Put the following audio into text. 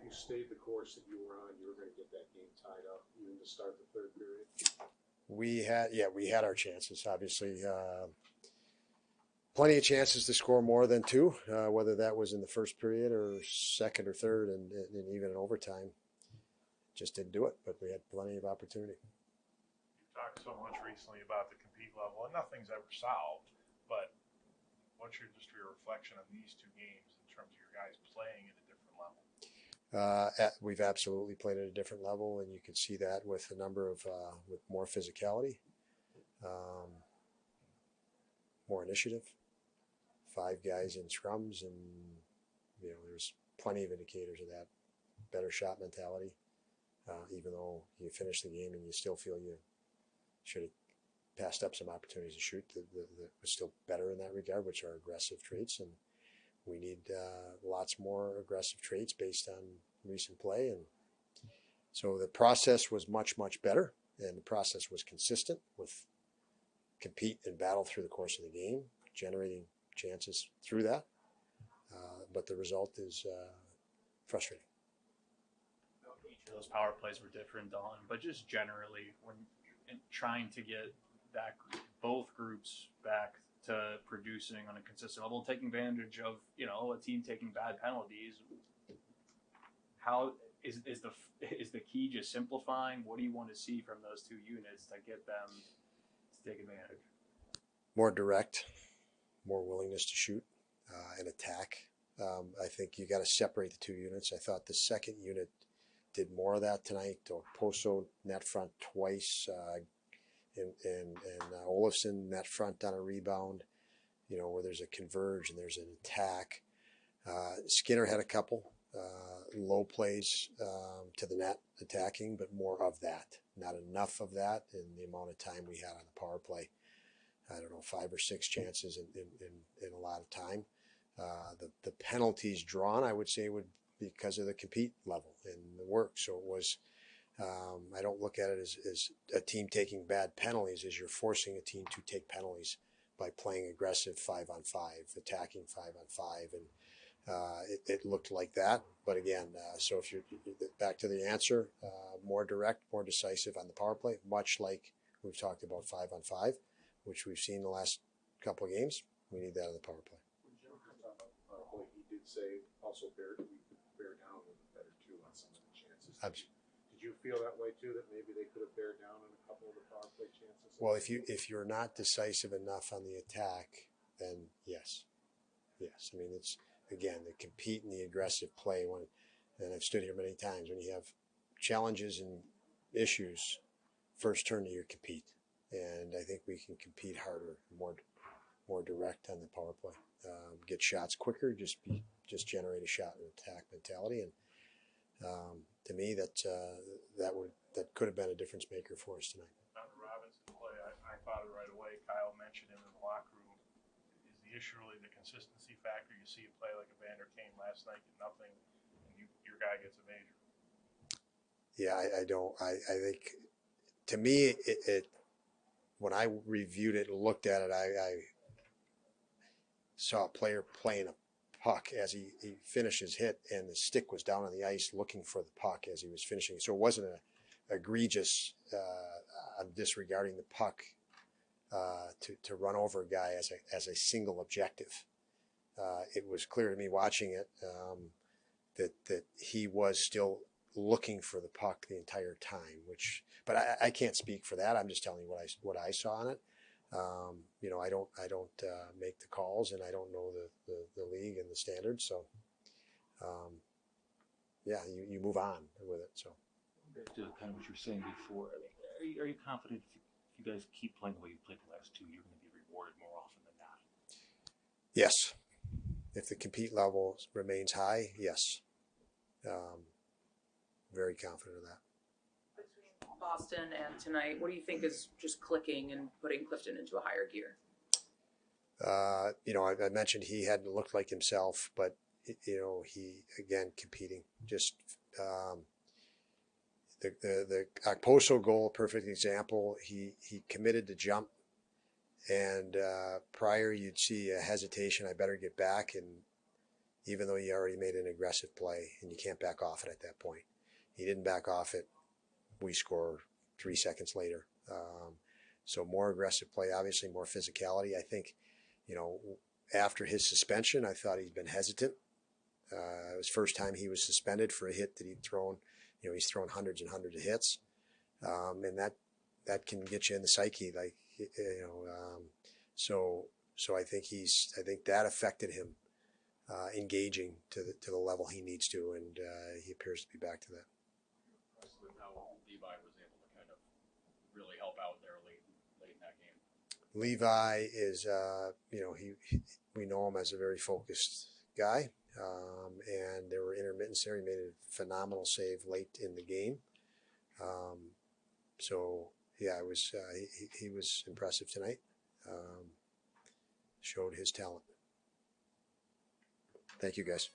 you stayed the course that you were on, you were going to get that game tied up even to start the third period? We had our chances, obviously. Plenty of chances to score more than two, whether that was in the first period or second or third, and even in overtime. Just didn't do it, but we had plenty of opportunity. You've talked so much recently about the compete level, and nothing's ever solved, but what's your reflection on these two games in terms of your guys playing at a different level? We've absolutely played at a different level, and you can see that with a number of with more physicality, more initiative, 5 guys in scrums, and there's plenty of indicators of that. Better shot mentality, even though you finish the game and you still feel you should have passed up some opportunities to shoot. That was still better in that regard, which are aggressive traits, and we need lots more aggressive traits based on recent play. And so the process was much, much better, and the process was consistent with compete and battle through the course of the game, generating chances through that. But the result is frustrating. Each of those power plays were different, Don, but just generally, when trying to get that both groups back to producing on a consistent level, taking advantage of a team taking bad penalties. How is the key just simplifying? What do you want to see from those two units to get them to take advantage? More direct, more willingness to shoot and attack. I think you got to separate the two units. I thought the second unit did more of that tonight. Poso net front twice, and Olofsson net front on a rebound, where there's a converge and there's an attack. Skinner had a couple low plays to the net attacking, but more of that. Not enough of that in the amount of time we had on the power play. I don't know, 5 or 6 chances in a lot of time. The penalties drawn, I would say, would be because of the compete level and the work. So it was, I don't look at it as a team taking bad penalties, as you're forcing a team to take penalties by playing aggressive 5-on-5, attacking 5-on-5. And it looked like that. But again, so if you're back to the answer, more direct, more decisive on the power play, much like we've talked about 5-on-5, which we've seen the last couple of games. We need that on the power play. He did say also bear down a little better too on some of the chances. Did you feel that way too, that maybe they could have bared down on a couple of the power play chances? Well, if you're not decisive enough on the attack, then yes. I mean, it's again the compete and the aggressive play. And I've stood here many times when you have challenges and issues, first turn to your compete. And I think we can compete harder, more direct on the power play. Get shots quicker, just generate a shot and attack mentality. And to me, that could have been a difference maker for us tonight. On the Robinson play, I thought it right away. Kyle mentioned him in the locker room. Is the issue really the consistency factor? You see a play like a Vander Kane last night, get nothing, and your guy gets a major. Yeah, I don't. I think to me it when I reviewed it and looked at it, I saw a player playing a puck as he finished his hit, and the stick was down on the ice looking for the puck as he was finishing. So it wasn't an egregious disregarding the puck to run over a guy as a single objective. It was clear to me watching it that he was still looking for the puck the entire time. But I can't speak for that. I'm just telling you what I saw on it. I don't make the calls, and I don't know the league and the standards. So, you move on with it. So, to kind of what you were saying before, I mean, are you confident if you guys keep playing the way you played the last 2, you're going to be rewarded more often than not? Yes. If the compete level remains high, yes. Very confident of that. Between Boston and tonight, what do you think is just clicking and putting Clifton into a higher gear? I mentioned he hadn't looked like himself, but he again competing. Just the Okposo goal, perfect example. He committed to jump, and prior you'd see a hesitation. I better get back, and even though you already made an aggressive play and you can't back off it at that point. He didn't back off it. We score 3 seconds later. So more aggressive play, obviously more physicality. I think, after his suspension, I thought he'd been hesitant. It was the first time he was suspended for a hit that he'd thrown. He's thrown hundreds and hundreds of hits, and that can get you in the psyche. So I think that affected him engaging to the level he needs to, and he appears to be back to that. With how Levi was able to kind of really help out there late in that game. Levi is, we know him as a very focused guy, and there were intermittents there. He made a phenomenal save late in the game. It was he was impressive tonight. Showed his talent. Thank you, guys.